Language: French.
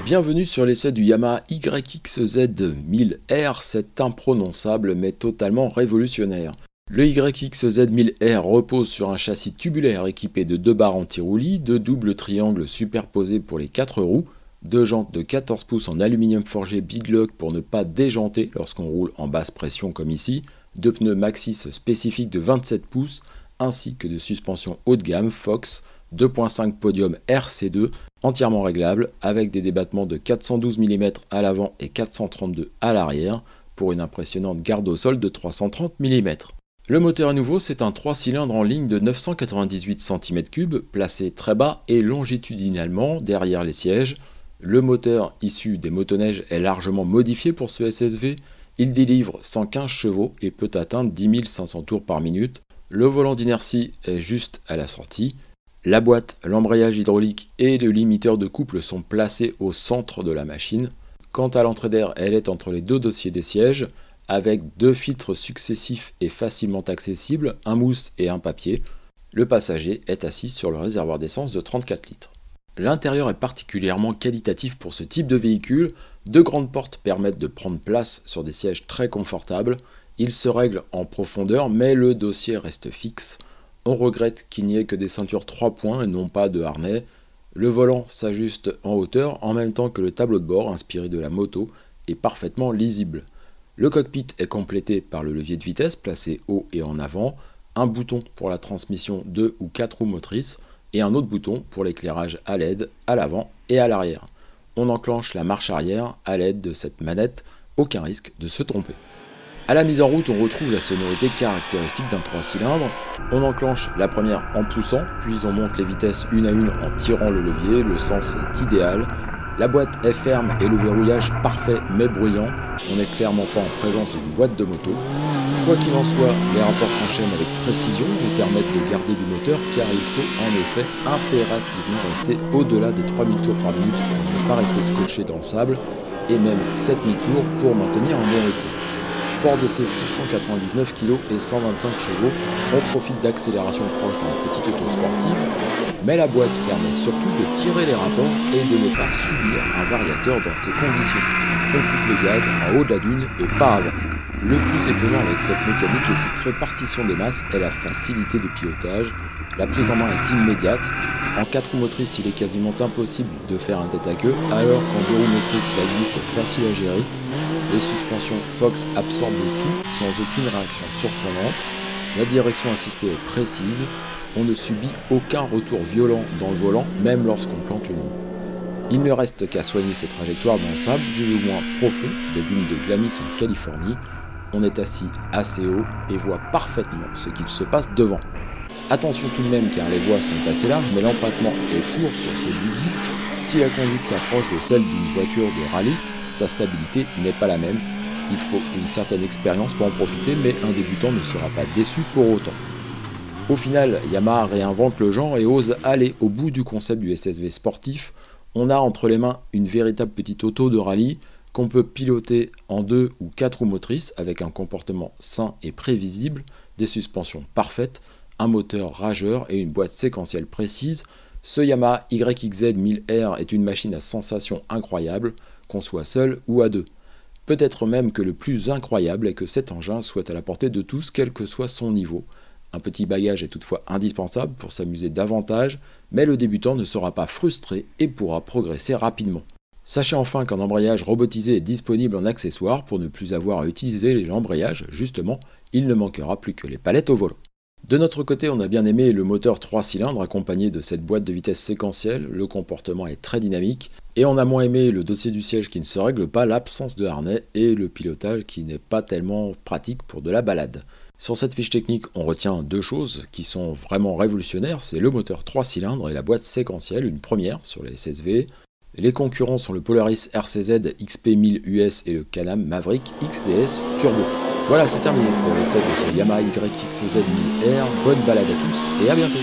Bienvenue sur l'essai du Yamaha YXZ-1000R, c'est imprononçable mais totalement révolutionnaire. Le YXZ-1000R repose sur un châssis tubulaire équipé de 2 barres anti-roulis, de doubles triangles superposés pour les 4 roues, 2 jantes de 14 pouces en aluminium forgé Biglock pour ne pas déjanter lorsqu'on roule en basse pression comme ici, 2 pneus Maxxis spécifiques de 27 pouces, ainsi que de suspension haut de gamme Fox 2.5 podium RC2 entièrement réglable avec des débattements de 412 mm à l'avant et 432 à l'arrière pour une impressionnante garde au sol de 330 mm. Le moteur à nouveau, c'est un 3 cylindres en ligne de 998 cm3 placé très bas et longitudinalement derrière les sièges. Le moteur issu des motoneiges est largement modifié pour ce SSV. Il délivre 115 chevaux et peut atteindre 10 500 tours par minute. Le volant d'inertie est juste à la sortie. La boîte, l'embrayage hydraulique et le limiteur de couple sont placés au centre de la machine. Quant à l'entrée d'air, elle est entre les deux dossiers des sièges, avec 2 filtres successifs et facilement accessibles, un mousse et un papier. Le passager est assis sur le réservoir d'essence de 34 litres. L'intérieur est particulièrement qualitatif pour ce type de véhicule. 2 grandes portes permettent de prendre place sur des sièges très confortables. Il se règle en profondeur, mais le dossier reste fixe. On regrette qu'il n'y ait que des ceintures 3 points et non pas de harnais. Le volant s'ajuste en hauteur en même temps que le tableau de bord inspiré de la moto est parfaitement lisible. Le cockpit est complété par le levier de vitesse placé haut et en avant, un bouton pour la transmission 2 ou 4 roues motrices et un autre bouton pour l'éclairage à LED à l'avant et à l'arrière. On enclenche la marche arrière à l'aide de cette manette, aucun risque de se tromper. À la mise en route, on retrouve la sonorité caractéristique d'un 3 cylindres. On enclenche la première en poussant, puis on monte les vitesses une à une en tirant le levier, le sens est idéal. La boîte est ferme et le verrouillage parfait mais bruyant. On n'est clairement pas en présence d'une boîte de moto. Quoi qu'il en soit, les rapports s'enchaînent avec précision et permettent de garder du moteur car il faut en effet impérativement rester au-delà des 3000 tours par minute pour ne pas rester scotché dans le sable et même 7000 tours pour maintenir un bon rythme. Fort de ses 699 kg et 125 chevaux, on profite d'accélération proche d'une petite auto sportive, mais la boîte permet surtout de tirer les rapports et de ne pas subir un variateur dans ces conditions. On coupe le gaz en haut de la dune et pas avant. Le plus étonnant avec cette mécanique et cette répartition des masses est la facilité de pilotage. La prise en main est immédiate. En 4 roues motrices, il est quasiment impossible de faire un tête à queue, alors qu'en 2 roues motrices, la glisse est facile à gérer. Les suspensions Fox absorbent le tout sans aucune réaction surprenante. La direction assistée est précise. On ne subit aucun retour violent dans le volant, même lorsqu'on plante une roue. Il ne reste qu'à soigner ces trajectoires dans le sable, plus ou moins profond, des dunes de Glamis en Californie. On est assis assez haut et voit parfaitement ce qu'il se passe devant. Attention tout de même car les voies sont assez larges, mais l'empattement est court sur ce buggy. Si la conduite s'approche de celle d'une voiture de rallye, sa stabilité n'est pas la même. Il faut une certaine expérience pour en profiter, mais un débutant ne sera pas déçu pour autant. Au final, Yamaha réinvente le genre et ose aller au bout du concept du SSV sportif. On a entre les mains une véritable petite auto de rallye qu'on peut piloter en 2 ou 4 roues motrices avec un comportement sain et prévisible, des suspensions parfaites, un moteur rageur et une boîte séquentielle précise. Ce Yamaha YXZ-1000R est une machine à sensations incroyables, qu'on soit seul ou à deux. Peut-être même que le plus incroyable est que cet engin soit à la portée de tous, quel que soit son niveau. Un petit bagage est toutefois indispensable pour s'amuser davantage, mais le débutant ne sera pas frustré et pourra progresser rapidement. Sachez enfin qu'un embrayage robotisé est disponible en accessoire pour ne plus avoir à utiliser l'embrayage, justement, il ne manquera plus que les palettes au volant. De notre côté, on a bien aimé le moteur 3 cylindres accompagné de cette boîte de vitesse séquentielle, le comportement est très dynamique, et on a moins aimé le dossier du siège qui ne se règle pas, l'absence de harnais et le pilotage qui n'est pas tellement pratique pour de la balade. Sur cette fiche technique, on retient 2 choses qui sont vraiment révolutionnaires, c'est le moteur 3 cylindres et la boîte séquentielle, une première sur les SSV. Les concurrents sont le Polaris RCZ XP1000 US et le Can-Am Maverick XDS Turbo. Voilà, c'est terminé pour l'essai de ce Yamaha YXZ-1000R. Bonne balade à tous et à bientôt.